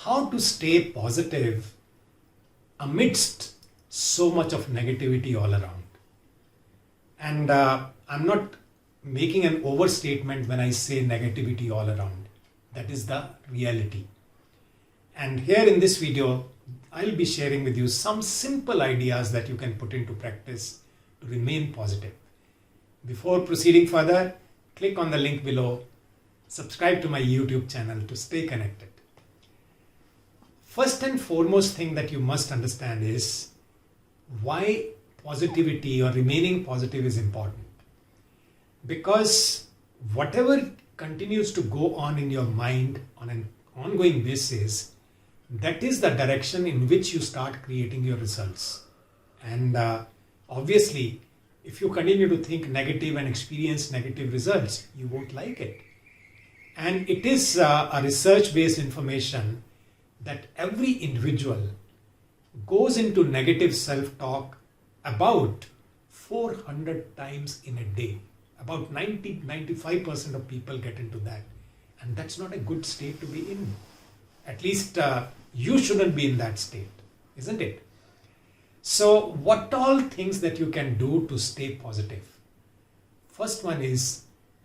how to stay positive amidst so much of negativity all around. And I'm not making an overstatement when I say negativity all around. That is the reality. And here in this video, I'll be sharing with you some simple ideas that you can put into practice to remain positive. Before proceeding further, click on the link below, subscribe to my YouTube channel to stay connected. First and foremost thing that you must understand is why positivity or remaining positive is important. Because whatever continues to go on in your mind on an ongoing basis, that is the direction in which you start creating your results. And obviously, if you continue to think negative and experience negative results, you won't like it. And it is a research-based information that every individual goes into negative self-talk about 400 times in a day. About 95% of people get into that. And that's not a good state to be in. At least you shouldn't be in that state, isn't it? So what all things that you can do to stay positive? First one is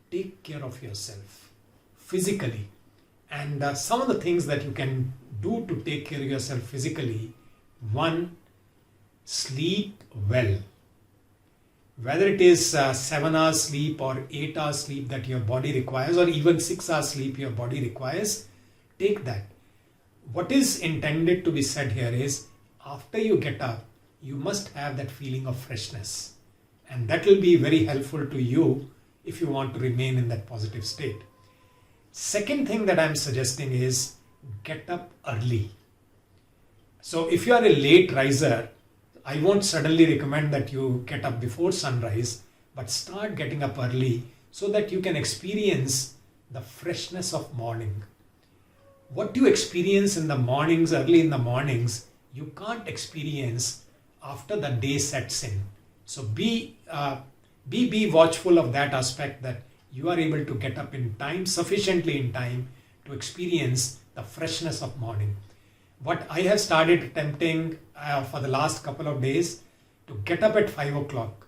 take care of yourself physically. And some of the things that you can do to take care of yourself physically. One, sleep well. Whether it is 7 hours sleep or 8 hours sleep that your body requires, or even 6 hours sleep your body requires, take that. What is intended to be said here is, after you get up, you must have that feeling of freshness. And that will be very helpful to you if you want to remain in that positive state. Second thing that I'm suggesting is get up early. So if you are a late riser, I won't suddenly recommend that you get up before sunrise, but start getting up early so that you can experience the freshness of morning. What you experience in the mornings, early in the mornings, you can't experience after the day sets in. So be watchful of that aspect, that you are able to get up in time, sufficiently in time to experience the freshness of morning. What I have started attempting for the last couple of days to get up at 5 o'clock.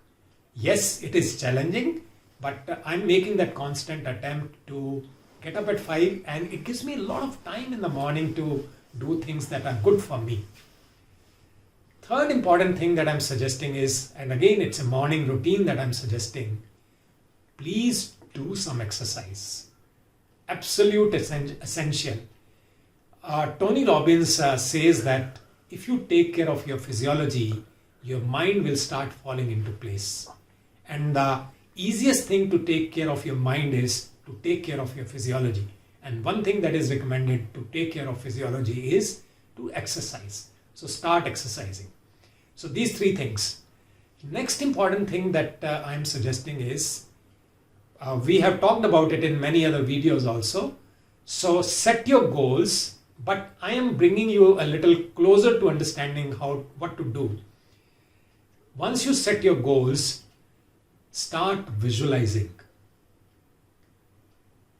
Yes, it is challenging, but I'm making that constant attempt to get up at 5, and it gives me a lot of time in the morning to do things that are good for me. Third important thing that I'm suggesting is, and again it's a morning routine that I'm suggesting, please do some exercise. Absolute essential. Tony Robbins says that if you take care of your physiology, your mind will start falling into place. And the easiest thing to take care of your mind is to take care of your physiology. And one thing that is recommended to take care of physiology is to exercise. So start exercising. So these three things. Next important thing that I'm suggesting is, we have talked about it in many other videos also. So set your goals, but I am bringing you a little closer to understanding what to do. Once you set your goals, start visualizing.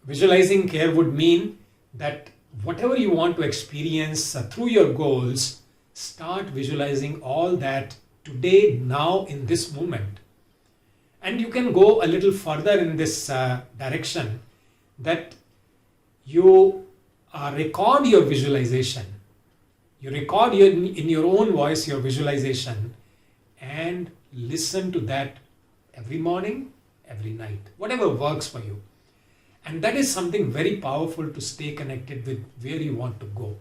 Visualizing here would mean that whatever you want to experience through your goals, start visualizing all that today, now, in this moment. And you can go a little further in this direction, that you record your visualization. You record in your own voice your visualization and listen to that every morning, every night, whatever works for you. And that is something very powerful to stay connected with where you want to go.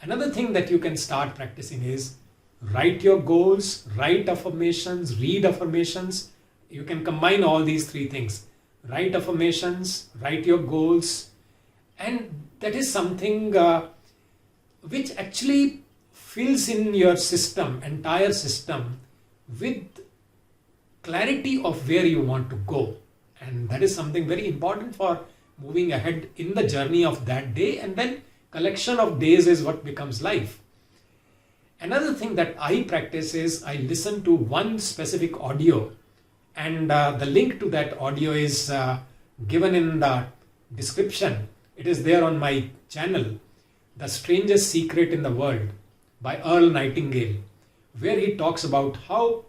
Another thing that you can start practicing is write your goals, write affirmations, read affirmations. You can combine all these three things. Write affirmations, write your goals, and that is something which actually fills in your system, entire system, with clarity of where you want to go. And that is something very important for moving ahead in the journey of that day, and then collection of days is what becomes life. Another thing that I practice is I listen to one specific audio, and the link to that audio is given in the description. It is there on my channel. The Strangest Secret in the World by Earl Nightingale, where he talks about how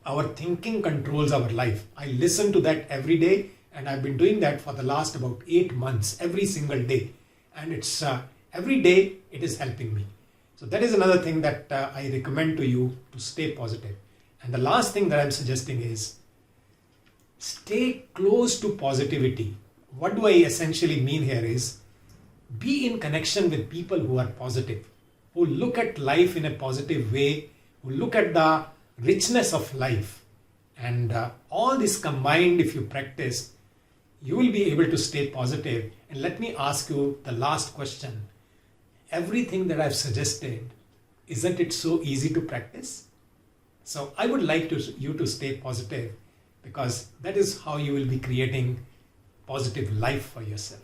our thinking controls our life. I listen to that every day, and I've been doing that for the last about 8 months, every single day. And it's every day it is helping me. So that is another thing that I recommend to you to stay positive. And the last thing that I'm suggesting is stay close to positivity. What do I essentially mean here is be in connection with people who are positive, who look at life in a positive way, who look at the richness of life. And all this combined, if you practice, you will be able to stay positive. And let me ask you the last question. Everything that I've suggested, isn't it so easy to practice? So I would like you to stay positive, because that is how you will be creating positive life for yourself.